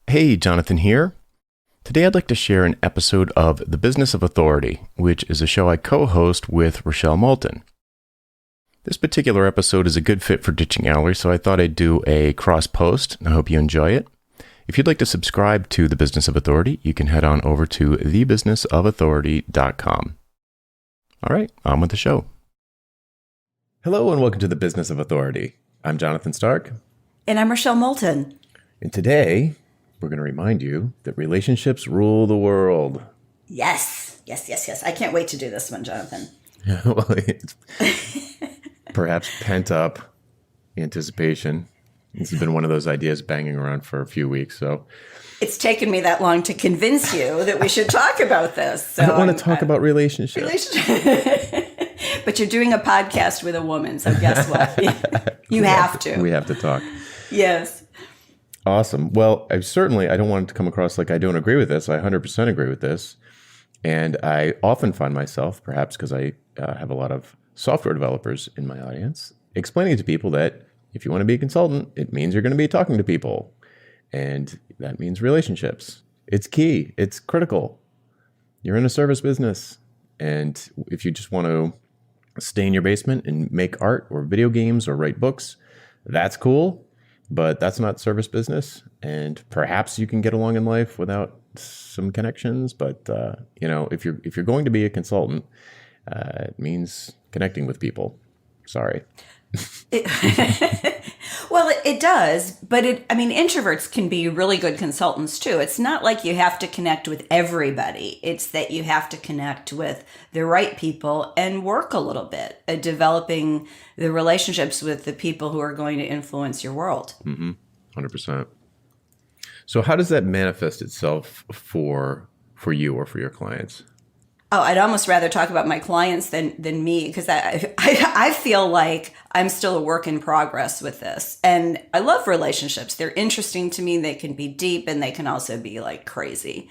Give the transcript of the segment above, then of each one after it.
Hey, Jonathan here. Today I'd like to share an episode of The Business of Authority, which is a show I co-host with Rochelle Moulton. This particular episode is a good fit for Ditching Alley, so I thought I'd do a cross-post, and I hope you enjoy it. If you'd like to subscribe to The Business of Authority, you can head on over to thebusinessofauthority.com. All right, on with the show. Hello and welcome to The Business of Authority. I'm Jonathan Stark. And I'm Rochelle Moulton. And today, we're going to remind you that relationships rule the world. Yes. I can't wait to do this one, Jonathan. Well, it's perhaps pent up anticipation. This has been one of those ideas banging around for a few weeks. So it's taken me that long to convince you that we should talk about this. So I don't want to talk about relationships. But you're doing a podcast with a woman, so guess what? You have to. We have to talk. Yes. Awesome. Well, I don't want it to come across like I don't agree with this. I 100% agree with this. And I often find myself, perhaps because I have a lot of software developers in my audience, explaining to people that if you want to be a consultant, it means you're going to be talking to people. And that means relationships. It's key. It's critical. You're in a service business. And if you just want to stay in your basement and make art or video games or write books, that's cool. But that's not service business, and perhaps you can get along in life without some connections. But if you're going to be a consultant, it means connecting with people. Sorry. Well, it does, but introverts can be really good consultants too. It's not like you have to connect with everybody. It's that you have to connect with the right people and work a little bit at developing the relationships with the people who are going to influence your world. 100%. So how does that manifest itself for you or for your clients? Oh, I'd almost rather talk about my clients than me, because I feel like I'm still a work in progress with this. And I love relationships. They're interesting to me. They can be deep and they can also be like crazy.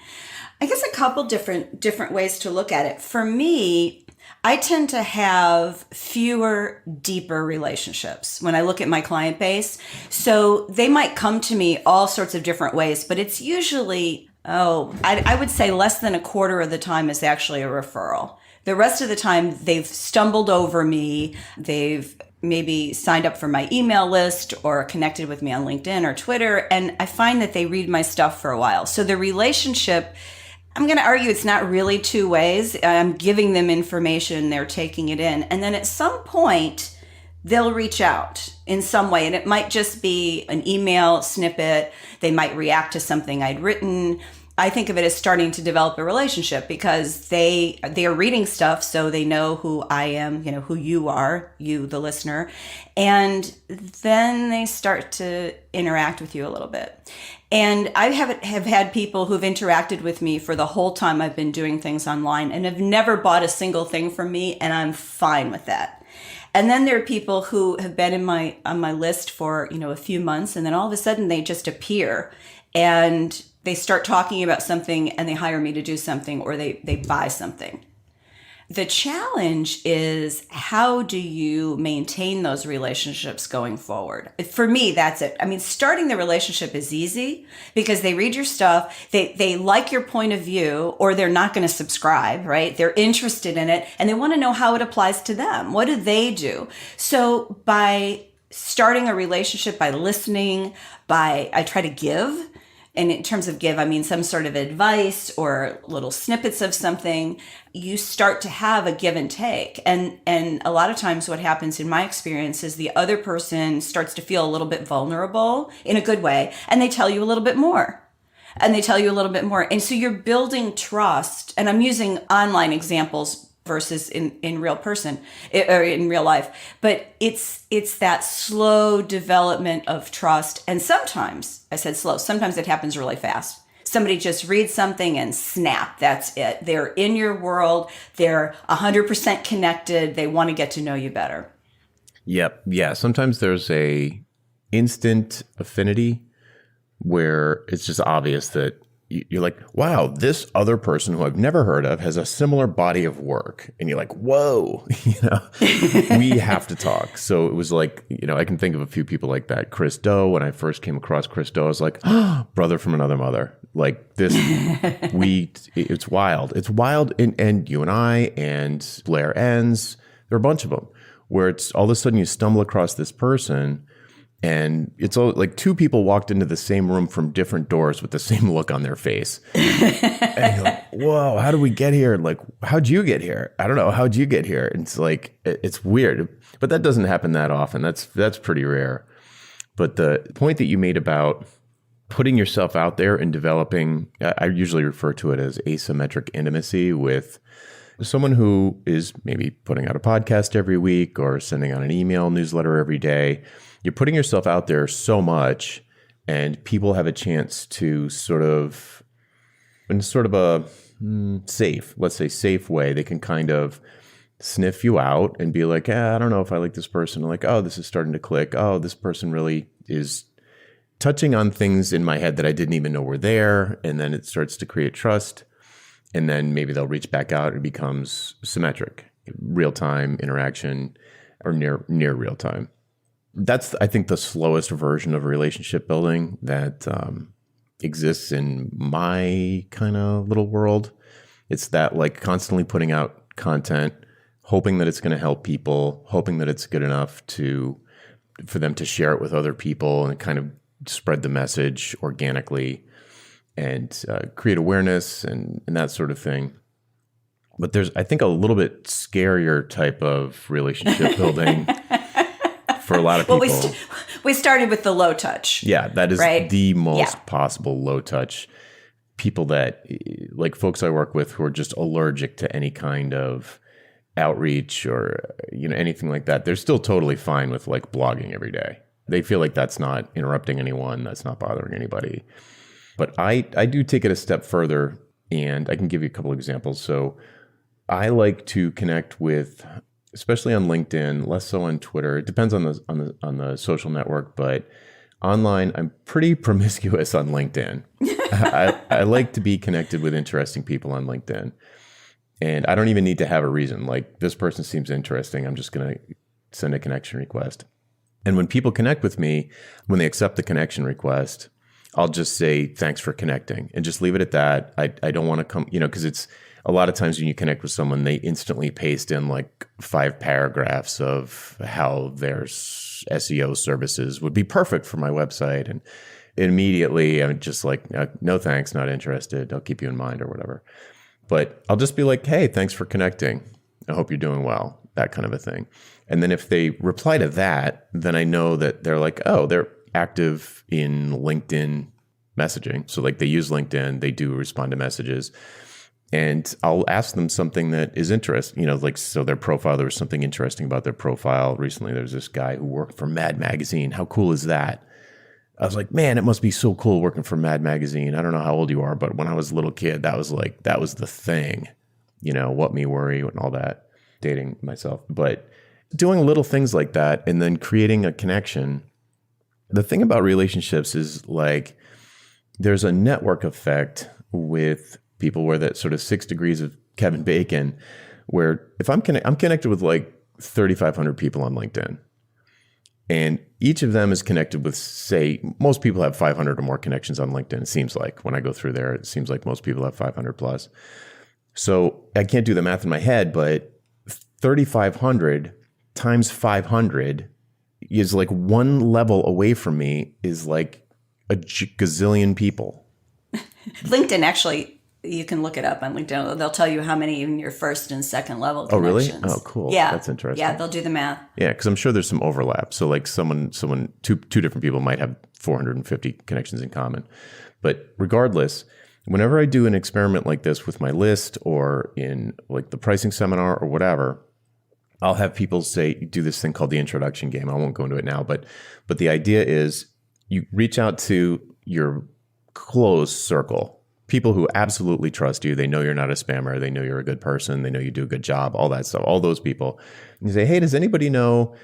I guess a couple different ways to look at it. For me, I tend to have fewer, deeper relationships when I look at my client base. So they might come to me all sorts of different ways, but it's usually I would say less than a quarter of the time is actually a referral. The rest of the time, they've stumbled over me. They've maybe signed up for my email list or connected with me on LinkedIn or Twitter. And I find that they read my stuff for a while. So the relationship, I'm going to argue it's not really two ways. I'm giving them information. They're taking it in. And then at some point, they'll reach out in some way. And it might just be an email snippet. They might react to something I'd written. I think of it as starting to develop a relationship because they are reading stuff, so they know who I am, who you are, you, the listener. And then they start to interact with you a little bit. And I have had people who've interacted with me for the whole time I've been doing things online and have never bought a single thing from me, and I'm fine with that. And then there are people who have been on my list for, a few months, and then all of a sudden they just appear and they start talking about something and they hire me to do something, or they buy something. The challenge is, how do you maintain those relationships going forward? For me, that's it. Starting the relationship is easy because they read your stuff, they like your point of view, or they're not going to subscribe, right? They're interested in it and they want to know how it applies to them. What do they do? So by starting a relationship, by listening, I try to give. And in terms of give, I mean some sort of advice or little snippets of something. You start to have a give and take. And a lot of times what happens in my experience is the other person starts to feel a little bit vulnerable in a good way. And they tell you a little bit more. And so you're building trust. And I'm using online examples versus in real person or in real life. But it's that slow development of trust. And sometimes, I said slow, sometimes it happens really fast. Somebody just reads something and snap, that's it. They're in your world. They're 100% connected. They want to get to know you better. Yep. Yeah. Sometimes there's a instant affinity where it's just obvious that you're like, wow, this other person who I've never heard of has a similar body of work. And you're like, whoa, we have to talk. So it was like, I can think of a few people like that. Chris Do, when I first came across Chris Do, I was like, oh, brother from another mother. Like this, it's wild. It's wild. And you and I and Blair Enns, there are a bunch of them where it's all of a sudden you stumble across this person. And it's all like two people walked into the same room from different doors with the same look on their face. And you're like, whoa, how did we get here? Like, how'd you get here? I don't know. How'd you get here? And it's like, it's weird, but that doesn't happen that often. That's pretty rare. But the point that you made about putting yourself out there and developing, I usually refer to it as asymmetric intimacy with someone who is maybe putting out a podcast every week or sending out an email newsletter every day. You're putting yourself out there so much, and people have a chance to in sort of a safe way, they can kind of sniff you out and be like, I don't know if I like this person. Or like, oh, this is starting to click. Oh, this person really is touching on things in my head that I didn't even know were there. And then it starts to create trust. And then maybe they'll reach back out. It becomes symmetric, real-time interaction or near real-time. That's, I think, the slowest version of relationship building that exists in my kind of little world. It's that like constantly putting out content, hoping that it's going to help people, hoping that it's good enough for them to share it with other people and kind of spread the message organically and create awareness and that sort of thing. But there's, I think, a little bit scarier type of relationship building for a lot of people. Well, we started with the low touch. Yeah, that is right? the most possible low touch. People that, like folks I work with who are just allergic to any kind of outreach or anything like that, they're still totally fine with like blogging every day. They feel like that's not interrupting anyone, that's not bothering anybody. But I do take it a step further, and I can give you a couple of examples. So I like to connect with, especially on LinkedIn, less so on Twitter. It depends on the social network, but online, I'm pretty promiscuous on LinkedIn. I like to be connected with interesting people on LinkedIn. And I don't even need to have a reason. Like, this person seems interesting, I'm just going to send a connection request. And when people connect with me, when they accept the connection request, I'll just say, thanks for connecting, and just leave it at that. I don't want to come, because it's a lot of times when you connect with someone, they instantly paste in like 5 paragraphs of how their SEO services would be perfect for my website. And immediately I'm just like, no, thanks, not interested. I'll keep you in mind or whatever. But I'll just be like, hey, thanks for connecting. I hope you're doing well, that kind of a thing. And then if they reply to that, then I know that they're like, oh, they're active in LinkedIn messaging. So like they use LinkedIn, they do respond to messages. And I'll ask them something that is interesting, like, so their profile, there was something interesting about their profile. Recently, there's this guy who worked for Mad Magazine. How cool is that? I was like, man, it must be so cool working for Mad Magazine. I don't know how old you are, but when I was a little kid, that was the thing, what me worry and all that, dating myself. But doing little things like that and then creating a connection. The thing about relationships is like, there's a network effect with people where that sort of 6 degrees of Kevin Bacon, where if I'm connected with like 3,500 people on LinkedIn, and each of them is connected with, say, most people have 500 or more connections on LinkedIn. It seems like when I go through there, it seems like most people have 500 plus. So I can't do the math in my head, but 3,500 times 500 is like one level away from me is like a gazillion people. LinkedIn, actually, you can look it up on LinkedIn. They'll tell you how many in your first and second level connections. Oh, really? Oh, cool. Yeah. That's interesting. Yeah, they'll do the math. Yeah, because I'm sure there's some overlap. So like two different people might have 450 connections in common. But regardless, whenever I do an experiment like this with my list or in like the pricing seminar or whatever, I'll have people do this thing called the introduction game. I won't go into it now, but the idea is you reach out to your close circle, People who absolutely trust you. They know you're not a spammer. They know you're a good person. They know you do a good job, all that stuff, all those people. And you say, hey, does anybody know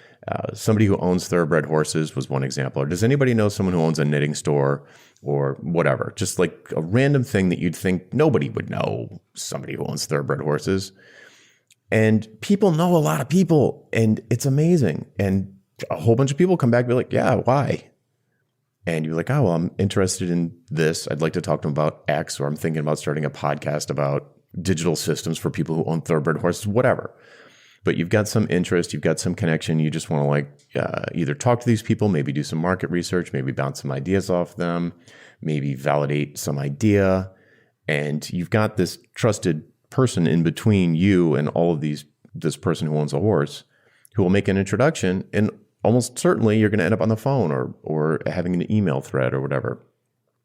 somebody who owns thoroughbred horses was one example. Or does anybody know someone who owns a knitting store or whatever? Just like a random thing that you'd think nobody would know, somebody who owns thoroughbred horses. And people know a lot of people, and it's amazing. And a whole bunch of people come back and be like, yeah, why? And you're like, oh, well, I'm interested in this. I'd like to talk to them about X, or I'm thinking about starting a podcast about digital systems for people who own thoroughbred horses, whatever. But you've got some interest, you've got some connection. You just want to like either talk to these people, maybe do some market research, maybe bounce some ideas off them, maybe validate some idea. And you've got this trusted person in between you and all of this person who owns a horse who will make an introduction. And almost certainly you're going to end up on the phone or having an email thread or whatever.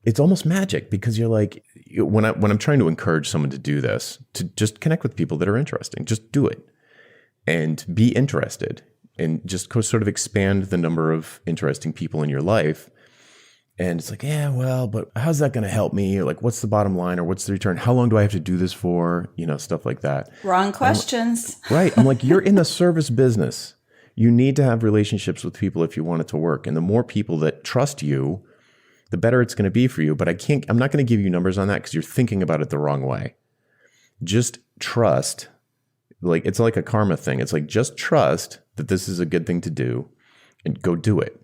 It's almost magic, because you're like, when I'm trying to encourage someone to do this, to just connect with people that are interesting, just do it and be interested and just sort of expand the number of interesting people in your life. And it's like, yeah, well, but how's that going to help me? Or like, what's the bottom line, or what's the return? How long do I have to do this for? Stuff like that. Wrong questions. Right. I'm like, you're in the service business. You need to have relationships with people if you want it to work. And the more people that trust you, the better it's going to be for you. But I'm not going to give you numbers on that, because you're thinking about it the wrong way. Just trust. Like, it's like a karma thing. It's like, just trust that this is a good thing to do and go do it.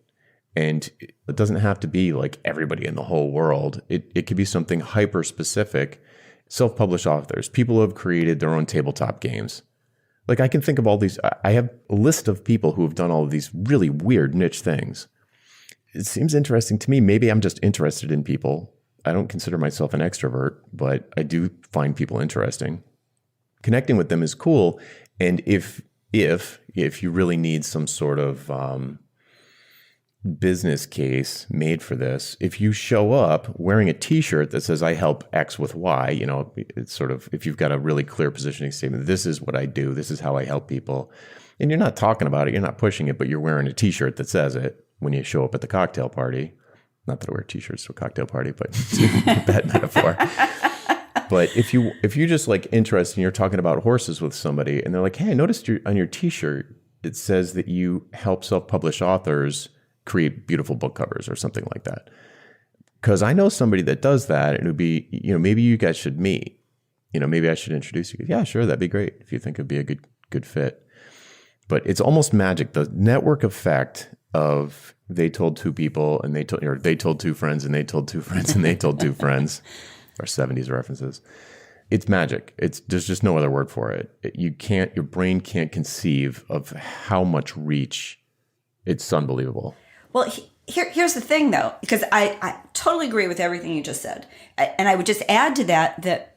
And it doesn't have to be like everybody in the whole world. It could be something hyper specific. Self-published authors, people who have created their own tabletop games. Like, I can think of all these. I have a list of people who have done all of these really weird niche things. It seems interesting to me. Maybe I'm just interested in people. I don't consider myself an extrovert, but I do find people interesting. Connecting with them is cool. And if you really need some sort of business case made for this, if you show up wearing a t-shirt that says, I help X with Y, it's sort of, if you've got a really clear positioning statement, this is what I do, this is how I help people. And you're not talking about it, you're not pushing it, but you're wearing a t-shirt that says it when you show up at the cocktail party. Not that I wear t-shirts to a cocktail party, but that metaphor. But if you just like interested and you're talking about horses with somebody and they're like, hey, I noticed on your t-shirt, it says that you help self-published authors create beautiful book covers or something like that. Because I know somebody that does that, and it would be, maybe you guys should meet. Maybe I should introduce you. Yeah, sure, that'd be great if you think it'd be a good fit. But it's almost magic. The network effect of they told two people and they told two friends and they told two friends and they told two friends, or 70s references. It's magic. There's just no other word for it. Your brain can't conceive of how much reach. It's unbelievable. Well, here's the thing, though, because I totally agree with everything you just said. And I would just add to that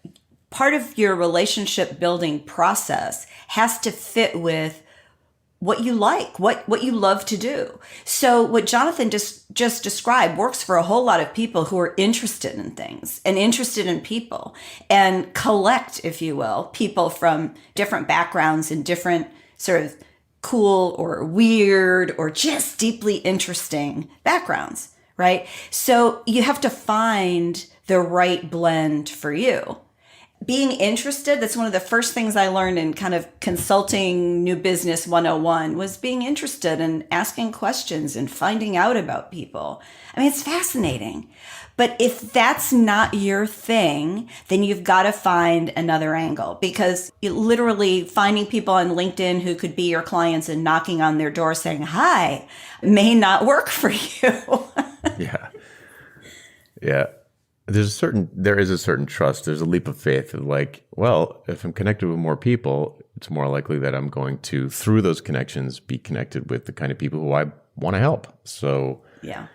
part of your relationship building process has to fit with what you like, what you love to do. So what Jonathan just described works for a whole lot of people who are interested in things and interested in people and collect, if you will, people from different backgrounds and different sort of cool or weird or just deeply interesting backgrounds, right? So you have to find the right blend for you. Being interested, that's one of the first things I learned in kind of consulting new business 101 was being interested and asking questions and finding out about people. I mean, it's fascinating. But if that's not your thing, then you've got to find another angle, because literally finding people on LinkedIn who could be your clients and knocking on their door saying, hi, may not work for you. Yeah. Yeah. There is a certain trust. There's a leap of faith of like, well, if I'm connected with more people, it's more likely that I'm going to, through those connections, be connected with the kind of people who I want to help. So yeah.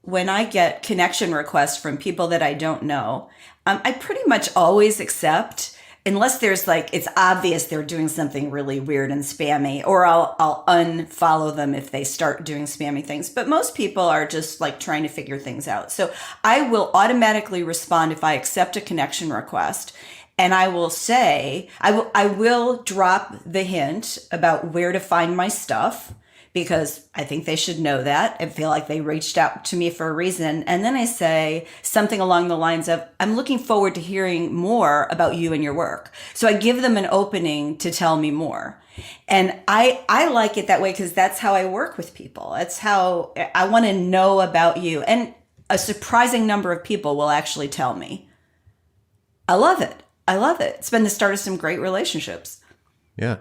When I get connection requests from people that I don't know, I pretty much always accept, unless there's like, it's obvious they're doing something really weird and spammy, or I'll unfollow them if they start doing spammy things. But most people are just like trying to figure things out. So I will automatically respond if I accept a connection request. And I will say, I will drop the hint about where to find my stuff, because I think they should know that. I feel like they reached out to me for a reason. And then I say something along the lines of, I'm looking forward to hearing more about you and your work. So I give them an opening to tell me more. And I like it that way because that's how I work with people. That's how I want to know about you. And a surprising number of people will actually tell me. I love it. I love it. It's been the start of some great relationships. Yeah.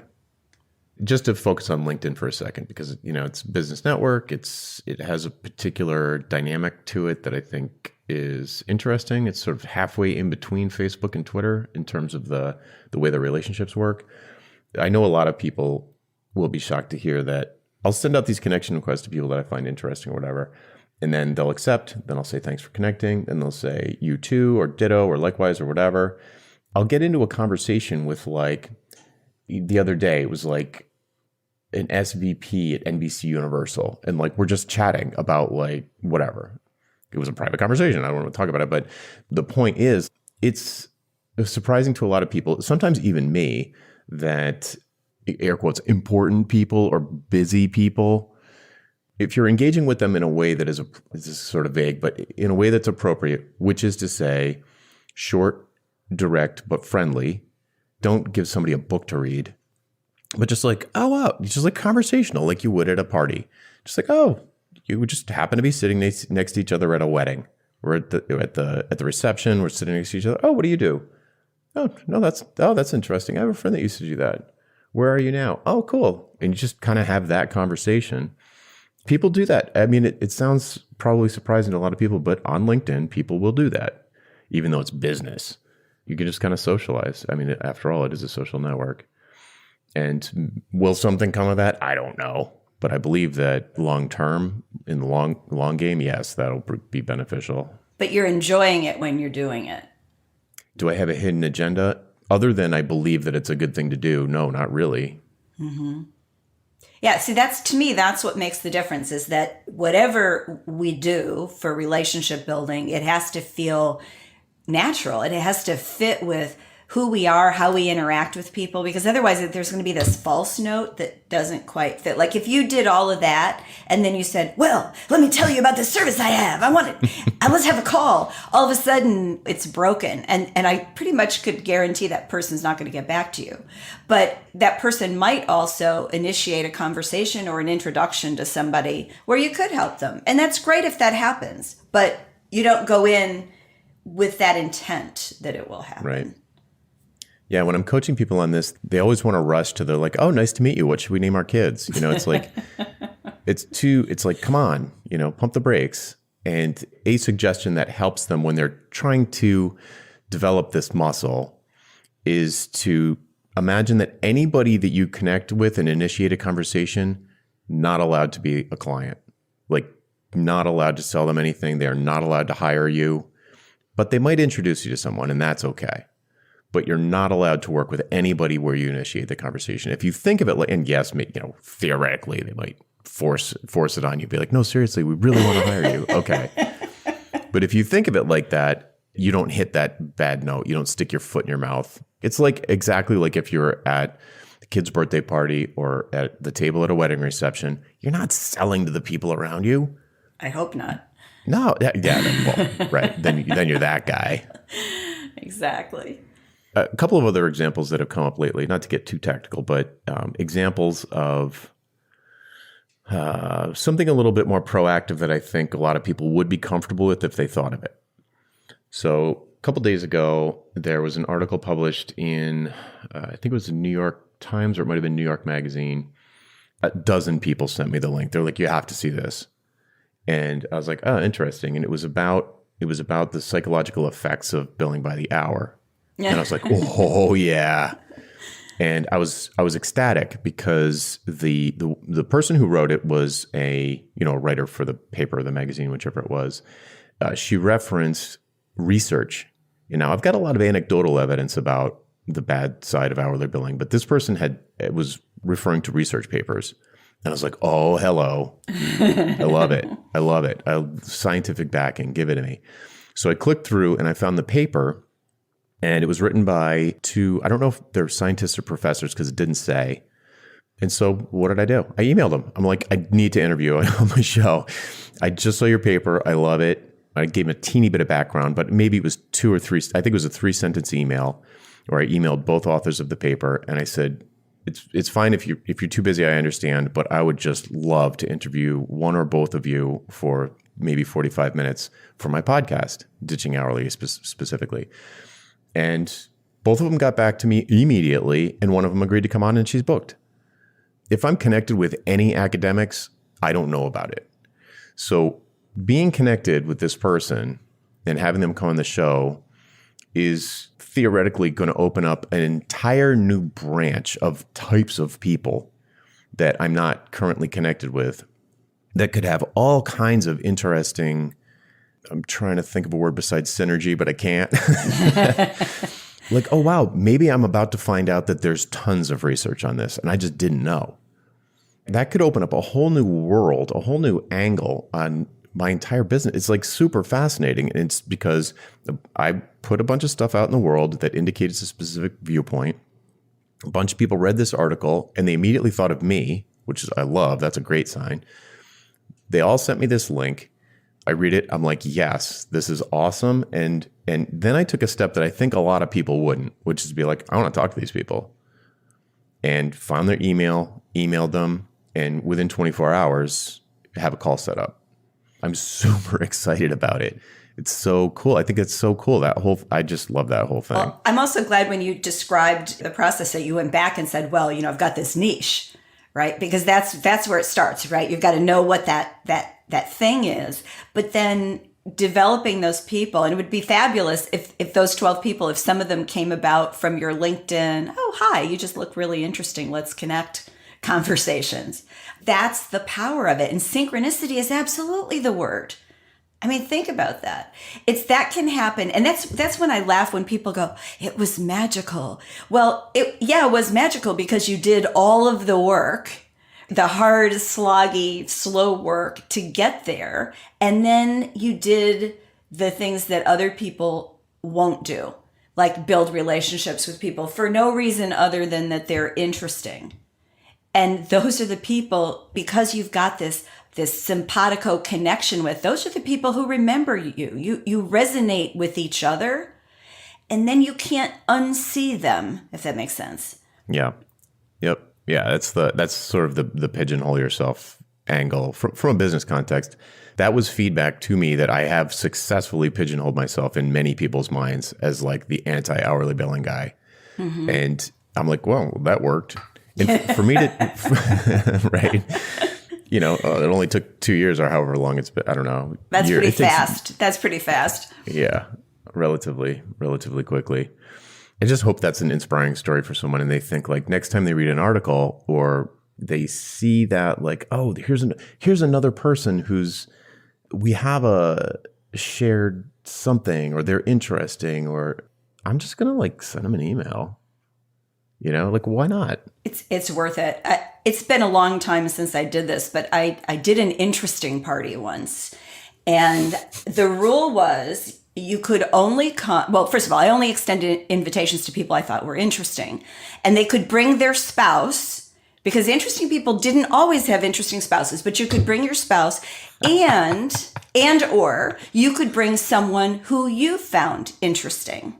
Just to focus on LinkedIn for a second, because, it's a business network. It has a particular dynamic to it that I think is interesting. It's sort of halfway in between Facebook and Twitter in terms of the way the relationships work. I know a lot of people will be shocked to hear that I'll send out these connection requests to people that I find interesting or whatever, and then they'll accept. Then I'll say, thanks for connecting. Then they'll say, you too, or ditto, or likewise, or whatever. I'll get into a conversation with, like, the other day, it was like an SVP at NBC Universal. And, like, we're just chatting about, like, whatever. It was a private conversation. I don't want to talk about it. But the point is, it's surprising to a lot of people, sometimes even me, that, air quotes, important people or busy people, if you're engaging with them in a way that is sort of vague, but in a way that's appropriate, which is to say short, direct, but friendly. Don't give somebody a book to read, but just like, oh, wow, just like conversational, like you would at a party. Just like, oh, you would just happen to be sitting next to each other at a wedding. We're at the reception. We're sitting next to each other. Oh, what do you do? Oh, no, that's interesting. I have a friend that used to do that. Where are you now? Oh, cool. And you just kind of have that conversation. People do that. I mean, it sounds probably surprising to a lot of people, but on LinkedIn, people will do that, even though it's business. You can just kind of socialize. I mean, after all, it is a social network. And will something come of that? I don't know. But I believe that long term, in the long game, yes, that'll be beneficial. But you're enjoying it when you're doing it. Do I have a hidden agenda? Other than I believe that it's a good thing to do? No, not really. Mm-hmm. Yeah, see, to me, that's what makes the difference, is that whatever we do for relationship building, it has to feel natural. It has to fit with who we are, how we interact with people, because otherwise there's going to be this false note that doesn't quite fit. Like if you did all of that and then you said, well, let me tell you about this service I have. I want it. Let's have a call. All of a sudden it's broken. And I pretty much could guarantee that person's not going to get back to you. But that person might also initiate a conversation or an introduction to somebody where you could help them. And that's great if that happens, but you don't go in with that intent that it will happen. Right. Yeah, when I'm coaching people on this, they always want to rush to the like, oh, nice to meet you. What should we name our kids? It's like, it's like, come on, pump the brakes. And a suggestion that helps them when they're trying to develop this muscle is to imagine that anybody that you connect with and initiate a conversation, not allowed to be a client, like not allowed to sell them anything. They're not allowed to hire you, but they might introduce you to someone, and that's okay. But you're not allowed to work with anybody where you initiate the conversation. If you think of it like, and yes, theoretically, they might force it on you. Be like, no, seriously, we really want to hire you. Okay. But if you think of it like that, you don't hit that bad note. You don't stick your foot in your mouth. It's like exactly like if you're at the kid's birthday party or at the table at a wedding reception, you're not selling to the people around you. I hope not. No. Well, right. Then you're that guy. Exactly. A couple of other examples that have come up lately, not to get too technical, but examples of something a little bit more proactive that I think a lot of people would be comfortable with if they thought of it. So a couple days ago, there was an article published in, I think it was the New York Times, or it might have been New York Magazine. A dozen people sent me the link. They're like, you have to see this. And I was like, oh, interesting. And it was about the psychological effects of billing by the hour. And I was like, oh yeah. And I was ecstatic because the person who wrote it was a writer for the paper or the magazine, whichever it was. She referenced research. Now I've got a lot of anecdotal evidence about the bad side of hourly billing, but this person was referring to research papers. And I was like, oh, hello. I love it. Scientific backing, give it to me. So I clicked through and I found the paper. And it was written by two, I don't know if they're scientists or professors because it didn't say, And so what did I do? I emailed him. I'm like, I need to interview you on my show. I just saw your paper. I love it. I gave him a teeny bit of background, but maybe it was 2 or 3. I think it was a 3-sentence email where I emailed both authors of the paper. And I said, it's fine if you're too busy, I understand, but I would just love to interview one or both of you for maybe 45 minutes for my podcast, Ditching Hourly specifically. And both of them got back to me immediately, and one of them agreed to come on, and she's booked. If I'm connected with any academics, I don't know about it. So being connected with this person and having them come on the show is theoretically going to open up an entire new branch of types of people that I'm not currently connected with that could have all kinds of interesting, I'm trying to think of a word besides synergy, but I can't. Like, oh, wow, maybe I'm about to find out that there's tons of research on this and I just didn't know. That could open up a whole new world, a whole new angle on my entire business. It's like super fascinating. And it's because I put a bunch of stuff out in the world that indicates a specific viewpoint. A bunch of people read this article and they immediately thought of me, which is I love. That's a great sign. They all sent me this link. I read it. I'm like, yes, this is awesome. And then I took a step that I think a lot of people wouldn't, which is to be like, I want to talk to these people. And found their emailed them, and within 24 hours, have a call set up. I'm super excited about it. It's so cool. I think it's so cool. I just love that whole thing. Well, I'm also glad when you described the process that you went back and said, well, I've got this niche, right? Because that's where it starts, right? You've got to know what that thing is. But then developing those people, and it would be fabulous if those 12 people, if some of them came about from your LinkedIn, oh, hi, you just look really interesting, let's connect conversations. That's the power of it. And synchronicity is absolutely the word. I mean, think about that. That can happen. And that's when I laugh when people go, it was magical. Well, it was magical because you did all of the work, the hard, sloggy, slow work to get there. And then you did the things that other people won't do, like build relationships with people for no reason other than that they're interesting. And those are the people, because you've got this simpatico connection with, those are the people who remember you. You resonate with each other, and then you can't unsee them, if that makes sense. Yeah. Yep. Yeah, that's sort of the pigeonhole yourself angle from a business context. That was feedback to me that I have successfully pigeonholed myself in many people's minds as like the anti-hourly billing guy. Mm-hmm. And I'm like, well, that worked. And for me to, right, it only took 2 years or however long it's been. I don't know. That's pretty fast. That's pretty fast. Yeah, relatively quickly. I just hope that's an inspiring story for someone, and they think like next time they read an article or they see that like, oh, here's another person we have a shared something, or they're interesting, or I'm just gonna like send them an email. Like why not? It's worth it. It's been a long time since I did this, but I did an interesting party once, and the rule was you could only come. Well, first of all, I only extended invitations to people I thought were interesting, and they could bring their spouse, because interesting people didn't always have interesting spouses, but you could bring your spouse, and or you could bring someone who you found interesting.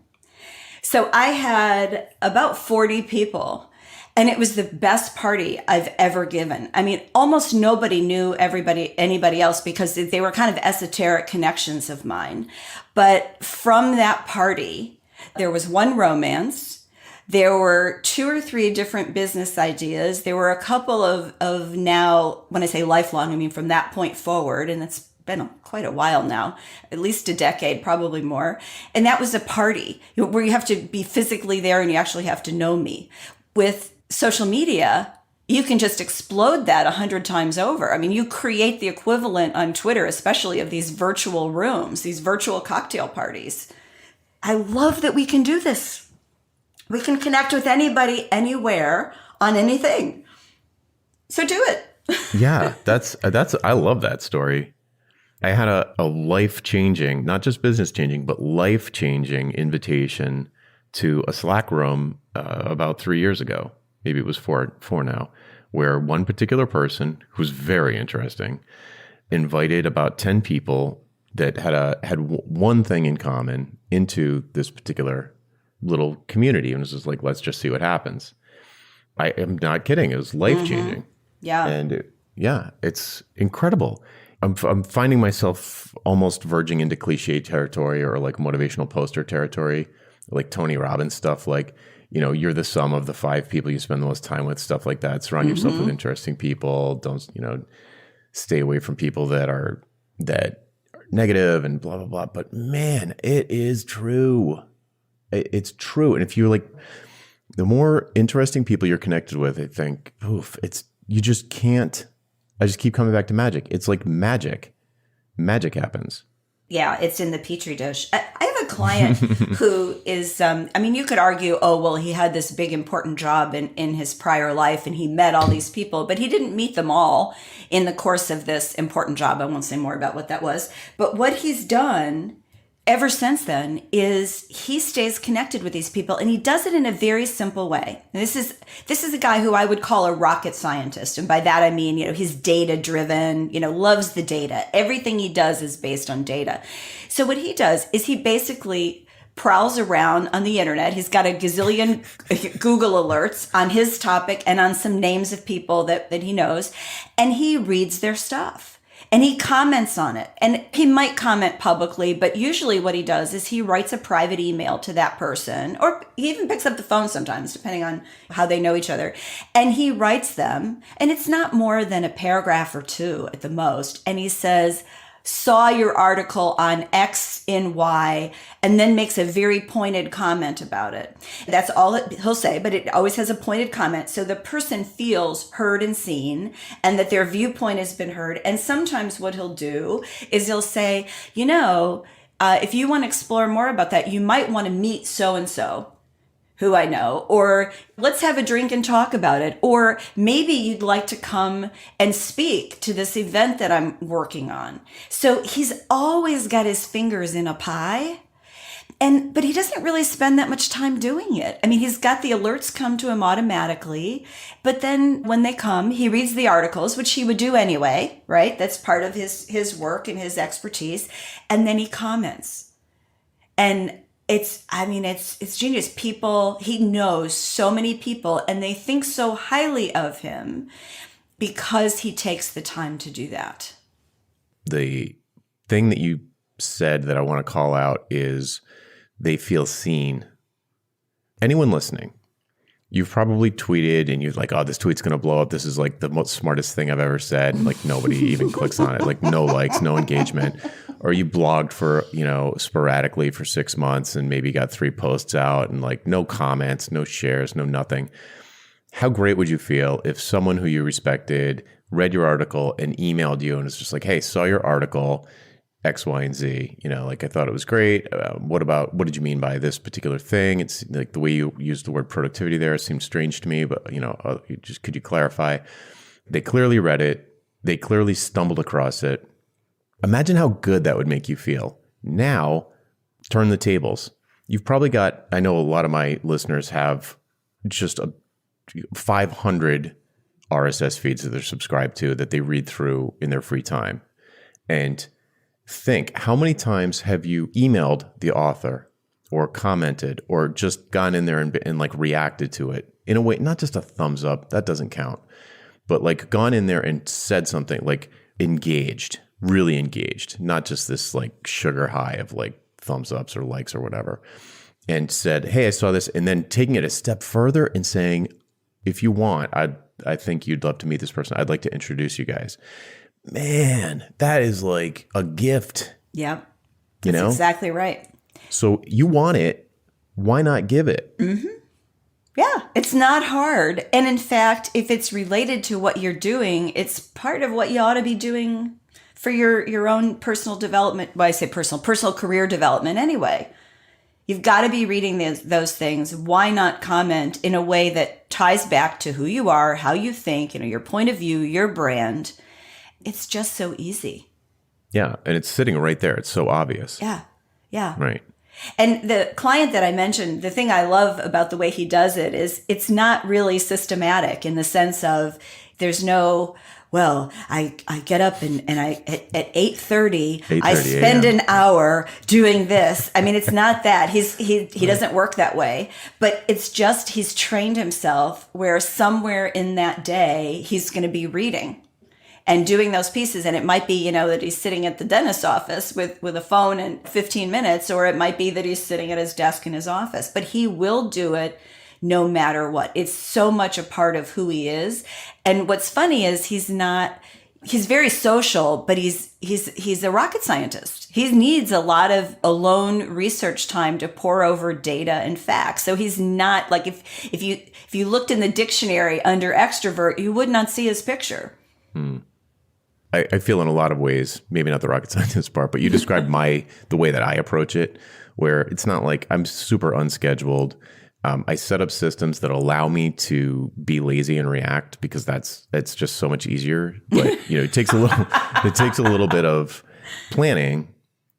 So I had about 40 people, and it was the best party I've ever given. I mean, almost nobody knew anybody else, because they were kind of esoteric connections of mine. But from that party, there was one romance. There were 2 or 3 different business ideas. There were a couple of now, when I say lifelong, I mean from that point forward, and it's been quite a while now, at least a decade, probably more. And that was a party where you have to be physically there and you actually have to know me. With social media, you can just explode that 100 times over. I mean, you create the equivalent on Twitter, especially of these virtual rooms, these virtual cocktail parties. I love that we can do this. We can connect with anybody, anywhere, on anything. So do it. Yeah, I love that story. I had a life-changing, not just business-changing, but life-changing invitation to a Slack room about 3 years ago. Maybe it was four now, where one particular person who's very interesting invited about 10 people that had one thing in common into this particular little community, and it was just like, let's just see what happens. I am not kidding. It was life-changing. Yeah. And it's incredible. I'm finding myself almost verging into cliche territory or like motivational poster territory, like Tony Robbins stuff, like, you're the sum of the 5 people you spend the most time with, stuff like that. Surround yourself with interesting people. Don't, stay away from people that are negative and blah, blah, blah. But man, it is true. It's true. And if you're like, the more interesting people you're connected with, I think, you just can't. I just keep coming back to magic. It's like magic. Magic happens. Yeah, it's in the petri dish. I have a client who is, you could argue, oh, well, he had this big important job in his prior life and he met all these people, but he didn't meet them all in the course of this important job. I won't say more about what that was. But what he's done ever since then is he stays connected with these people, and he does it in a very simple way. And this is a guy who I would call a rocket scientist. And by that, I mean, he's data driven, loves the data. Everything he does is based on data. So what he does is he basically prowls around on the internet. He's got a gazillion Google alerts on his topic and on some names of people that he knows. And he reads their stuff. And he comments on it. And he might comment publicly, but usually what he does is he writes a private email to that person, or he even picks up the phone sometimes, depending on how they know each other. And he writes them, and it's not more than a paragraph or 2 at the most. And he says, saw your article on X in Y, and then makes a very pointed comment about it. That's all he'll say, but it always has a pointed comment. So the person feels heard and seen, and that their viewpoint has been heard. And sometimes what he'll do is he'll say, if you want to explore more about that, you might want to meet so-and-so who I know, or let's have a drink and talk about it. Or maybe you'd like to come and speak to this event that I'm working on. So he's always got his fingers in a pie, but he doesn't really spend that much time doing it. I mean, he's got the alerts come to him automatically, but then when they come, he reads the articles, which he would do anyway, right? That's part of his work and his expertise. And then he comments. And it's genius. People, he knows so many people, and they think so highly of him because he takes the time to do that. The thing that you said that I want to call out is they feel seen. Anyone listening, you've probably tweeted and you're like, oh, this tweet's going to blow up. This is like the most smartest thing I've ever said. And like nobody even clicks on it, like no likes, no engagement. Or you blogged for, sporadically for 6 months and maybe got 3 posts out and like no comments, no shares, no nothing. How great would you feel if someone who you respected read your article and emailed you and it's just like, hey, saw your article, X, Y, and Z, I thought it was great. What did you mean by this particular thing? It's like the way you used the word productivity there seemed strange to me, but could you clarify? They clearly read it. They clearly stumbled across it. Imagine how good that would make you feel. Now, turn the tables. You've probably got, I know a lot of my listeners have just 500 RSS feeds that they're subscribed to that they read through in their free time. And think, how many times have you emailed the author or commented or just gone in there and like reacted to it in a way, not just a thumbs up, that doesn't count, but like gone in there and said something like engaged, really engaged, not just this like sugar high of like thumbs ups or likes or whatever, and said, hey, I saw this. And then taking it a step further and saying, if you want, I think you'd love to meet this person. I'd like to introduce you guys. Man, that is like a gift. Yep. That's exactly right. So you want it. Why not give it? Mm-hmm. Yeah, it's not hard. And in fact, if it's related to what you're doing, it's part of what you ought to be doing for your own personal development. Well, I say personal career development anyway. You've got to be reading those things. Why not comment in a way that ties back to who you are, how you think, your point of view, your brand. It's just so easy. Yeah, and it's sitting right there. It's so obvious. Yeah. Right. And the client that I mentioned, the thing I love about the way he does it is it's not really systematic in the sense of there's no, well, I get up and I at 8:30 I spend an hour doing this. I mean, it's not that. He doesn't work that way, but it's just he's trained himself where somewhere in that day he's going to be reading and doing those pieces. And it might be, that he's sitting at the dentist's office with a phone in 15 minutes, or it might be that he's sitting at his desk in his office, but he will do it no matter what. It's so much a part of who he is. And what's funny is he's very social, but he's a rocket scientist. He needs a lot of alone research time to pore over data and facts. So he's not like, if you looked in the dictionary under extrovert, you would not see his picture. I feel in a lot of ways, maybe not the rocket scientist part, but you described the way that I approach it, where it's not like I'm super unscheduled. I set up systems that allow me to be lazy and react because that's just so much easier. But it takes a little bit of planning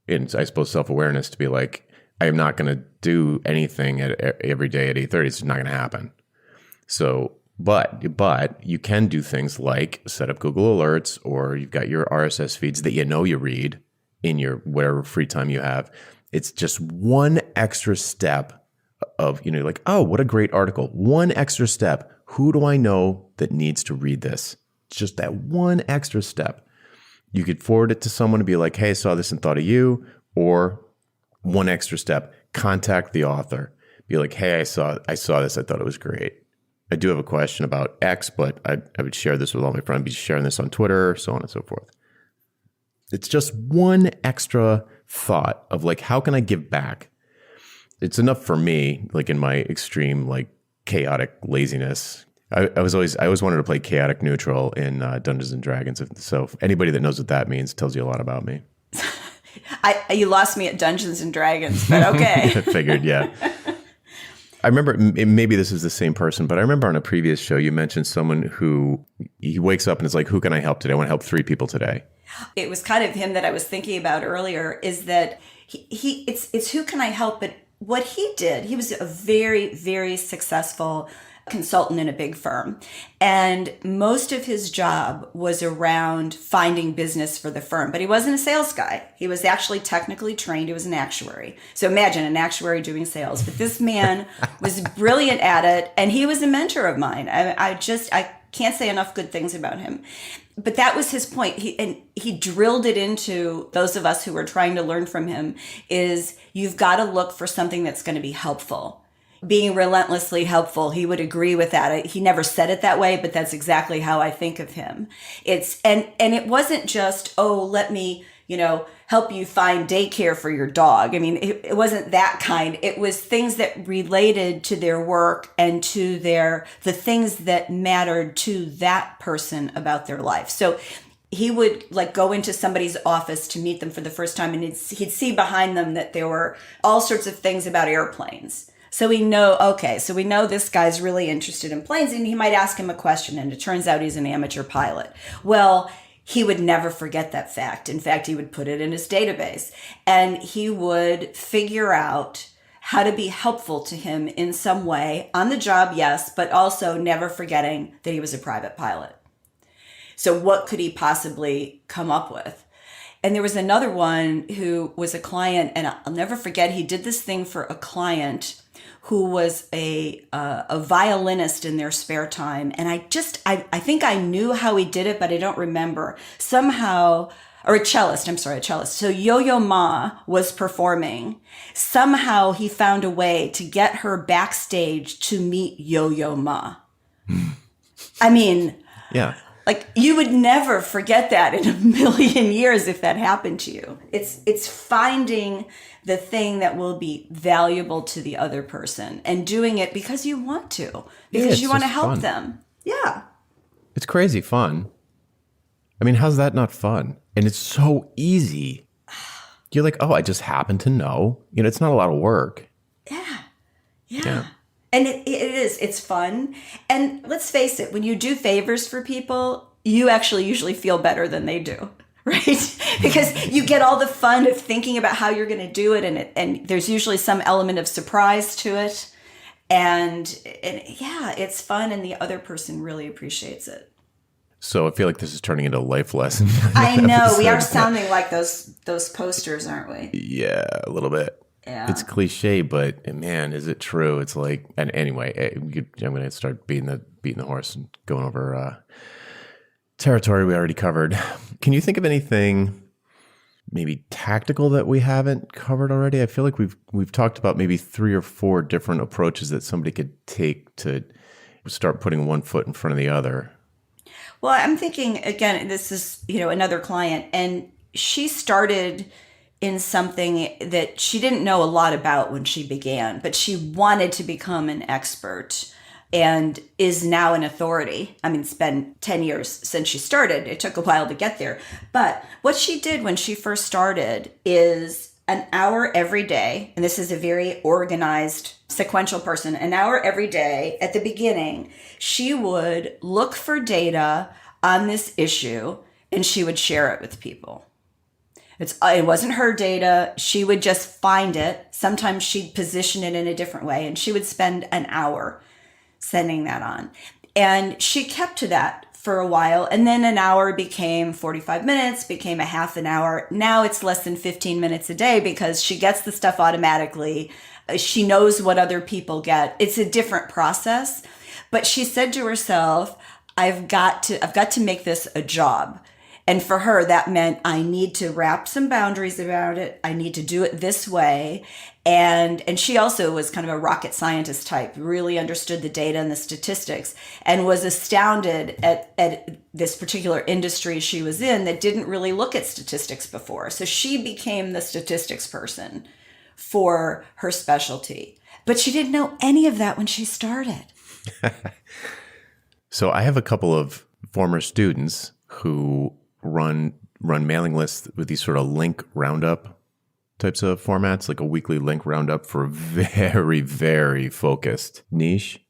and I suppose self-awareness to be like, I am not going to do anything every day at 8:30. It's not going to happen. So. But you can do things like set up Google Alerts, or you've got your RSS feeds that you read in your whatever free time you have. It's just one extra step of, like, oh, what a great article. One extra step. Who do I know that needs to read this? Just that one extra step. You could forward it to someone and be like, hey, I saw this and thought of you. Or one extra step, contact the author. Be like, hey, I saw this. I thought it was great. I do have a question about X, but I would share this with all my friends. I'd be sharing this on Twitter, so on and so forth. It's just one extra thought of like, how can I give back? It's enough for me, like in my extreme, like chaotic laziness. I always wanted to play chaotic neutral in Dungeons and Dragons. So anybody that knows what that means tells you a lot about me. You lost me at Dungeons and Dragons, but okay. I figured, yeah. I remember, maybe this is the same person, but I remember on a previous show, you mentioned someone who he wakes up and is like, who can I help today? I want to help 3 people today. It was kind of him that I was thinking about earlier, is that it's who can I help? But what he did, he was a very, very successful consultant in a big firm. And most of his job was around finding business for the firm, but he wasn't a sales guy. He was actually technically trained. He was an actuary. So imagine an actuary doing sales, but this man was brilliant at it. And he was a mentor of mine. I can't say enough good things about him. But that was his point. He drilled it into those of us who were trying to learn from him, is you've got to look for something that's going to be helpful. Being relentlessly helpful. He would agree with that. He never said it that way, but that's exactly how I think of him. And it wasn't just, oh, let me, help you find daycare for your dog. I mean, it wasn't that kind. It was things that related to their work and to the things that mattered to that person about their life. So he would go into somebody's office to meet them for the first time, and he'd see behind them that there were all sorts of things about airplanes. So we know this guy's really interested in planes, and he might ask him a question, and it turns out he's an amateur pilot. Well, he would never forget that fact. In fact, he would put it in his database, and he would figure out how to be helpful to him in some way on the job, yes, but also never forgetting that he was a private pilot. So what could he possibly come up with? And there was another one who was a client, and I'll never forget, he did this thing for a client who was a violinist in their spare time. And I think I knew how he did it, but I don't remember. Somehow, or a cellist. So Yo-Yo Ma was performing. Somehow he found a way to get her backstage to meet Yo-Yo Ma. I mean, yeah. You would never forget that in a million years if that happened to you. It's finding the thing that will be valuable to the other person and doing it because you want to, because you want to help them. Yeah. It's crazy fun. I mean, how's that not fun? And it's so easy. You're like, oh, I just happen to know. It's not a lot of work. Yeah. And it is. It's fun. And let's face it, when you do favors for people, you actually usually feel better than they do. right? Because you get all the fun of thinking about how you're going to do it, and there's usually some element of surprise to it. And yeah, it's fun, and the other person really appreciates it. So I feel like this is turning into a life lesson. I know we are sounding like those posters, aren't we? Yeah, a little bit. Yeah. It's cliche, but man, is it true? It's like, and anyway, I'm going to start beating the horse and going over territory we already covered. Can you think of anything maybe tactical that we haven't covered already? I feel like we've talked about maybe 3 or 4 different approaches that somebody could take to start putting one foot in front of the other. Well, I'm thinking, again, this is, another client, and she started in something that she didn't know a lot about when she began, but she wanted to become an expert and is now an authority. I mean, it's been 10 years since she started. It took a while to get there. But what she did when she first started is an hour every day, and this is a very organized, sequential person, an hour every day at the beginning, she would look for data on this issue and she would share it with people. It wasn't her data. She would just find it. Sometimes she'd position it in a different way, and she would spend an hour sending that on. And she kept to that for a while, and then an hour became 45 minutes, became a half an hour. Now it's less than 15 minutes a day because she gets the stuff automatically. She knows what other people get. It's a different process. But she said to herself, I've got to make this a job. And for her, that meant I need to wrap some boundaries around it. I need to do it this way. And she also was kind of a rocket scientist type, really understood the data and the statistics, and was astounded at this particular industry she was in that didn't really look at statistics before. So she became the statistics person for her specialty. But she didn't know any of that when she started. So I have a couple of former students who run mailing lists with these sort of link roundup types of formats, like a weekly link roundup for a very, very focused niche.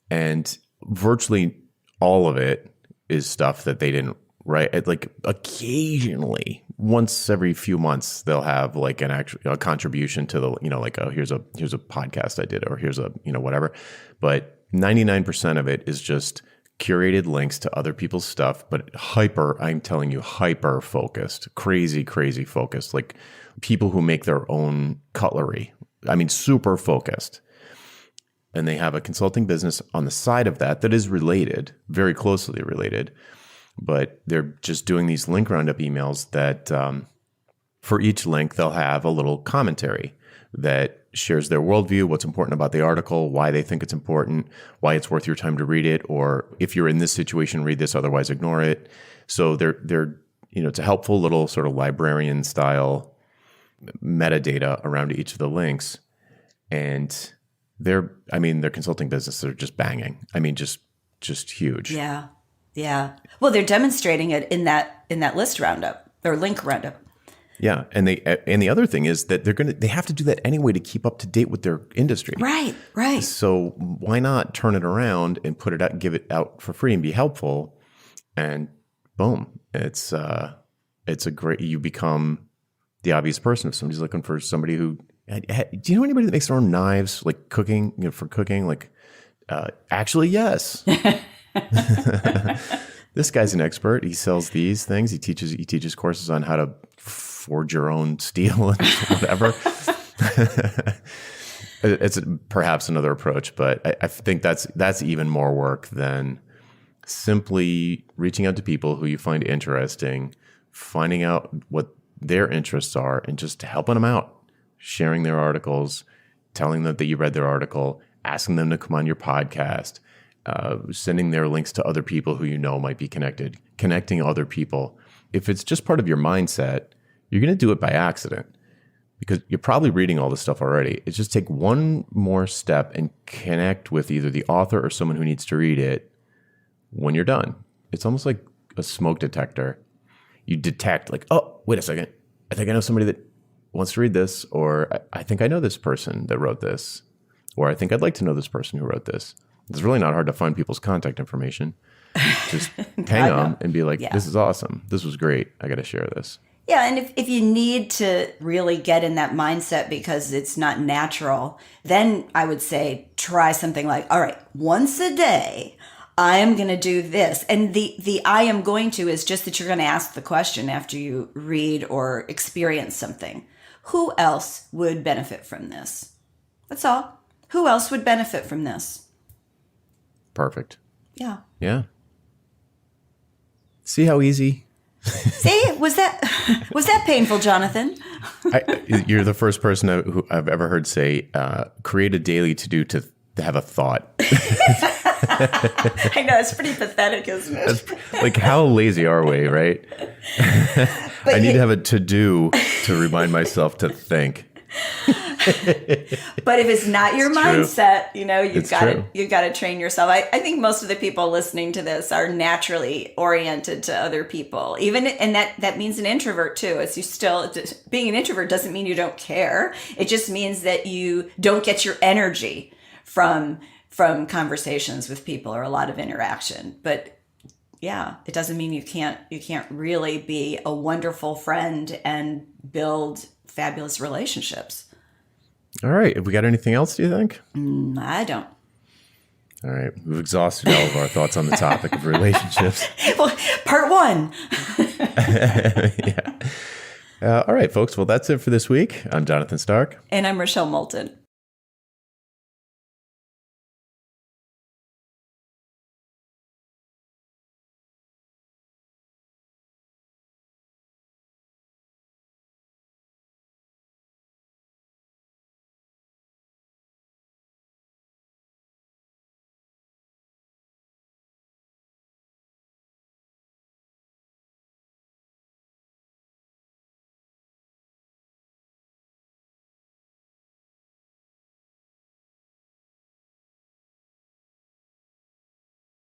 And virtually all of it is stuff that they didn't write. Like occasionally, once every few months, they'll have like a contribution to the, like, oh, here's a podcast I did, or here's a, whatever. But 99% of it is just curated links to other people's stuff, but I'm telling you, hyper focused, crazy focused, like people who make their own cutlery. I mean, super focused. And they have a consulting business on the side of that is related, very closely related, but they're just doing these link roundup emails that for each link, they'll have a little commentary that shares their worldview, what's important about the article, why they think it's important, why it's worth your time to read it, or if you're in this situation, read this, otherwise ignore it. So they're it's a helpful little sort of librarian style metadata around each of the links. And their consulting businesses are just banging. I mean, just huge. Yeah. Yeah. Well, they're demonstrating it in that list roundup or link roundup. Yeah, and the other thing is that they have to do that anyway to keep up to date with their industry. Right. So why not turn it around and put it out, give it out for free and be helpful, and boom, it's a great. You become the obvious person if somebody's looking for somebody who. Do you know anybody that makes their own knives, like cooking, for cooking? Like, actually, yes. This guy's an expert. He sells these things. He teaches courses on how to forge your own steel and whatever. It's perhaps another approach, but I think that's even more work than simply reaching out to people who you find interesting, finding out what their interests are, and just helping them out, sharing their articles, telling them that you read their article, asking them to come on your podcast, sending their links to other people who might be connecting other people. If it's just part of your mindset, you're going to do it by accident because you're probably reading all this stuff already. It's just take one more step and connect with either the author or someone who needs to read it when you're done. It's almost like a smoke detector. You detect like, oh, wait a second. I think I know somebody that wants to read this, or I think I know this person that wrote this, or I think I'd like to know this person who wrote this. It's really not hard to find people's contact information. just hang them and be like, Yeah. this is awesome. This was great. I got to share this. Yeah, and if you need to really get in that mindset because it's not natural, then I would say try something like, all right, once a day, I am going to do this. And the I am going to is just that you're going to ask the question after you read or experience something. Who else would benefit from this? That's all. Who else would benefit from this? Perfect. Yeah. Yeah. See how easy? See, was that painful, Jonathan? You're the first person who I've ever heard say, create a daily to-do to have a thought. I know, it's pretty pathetic, isn't it? Like, how lazy are we, right? I need to have a to-do to remind myself to think. But if it's not your mindset, you've got to train yourself. I think most of the people listening to this are naturally oriented to other people, and that means an introvert too. It's being an introvert doesn't mean you don't care. It just means that you don't get your energy from conversations with people or a lot of interaction. But yeah, it doesn't mean you can't really be a wonderful friend and build fabulous relationships. All right. Have we got anything else, do you think? I don't. All right. We've exhausted all of our thoughts on the topic of relationships. Well, part one. Yeah. All right, folks. Well, that's it for this week. I'm Jonathan Stark. And I'm Rochelle Moulton.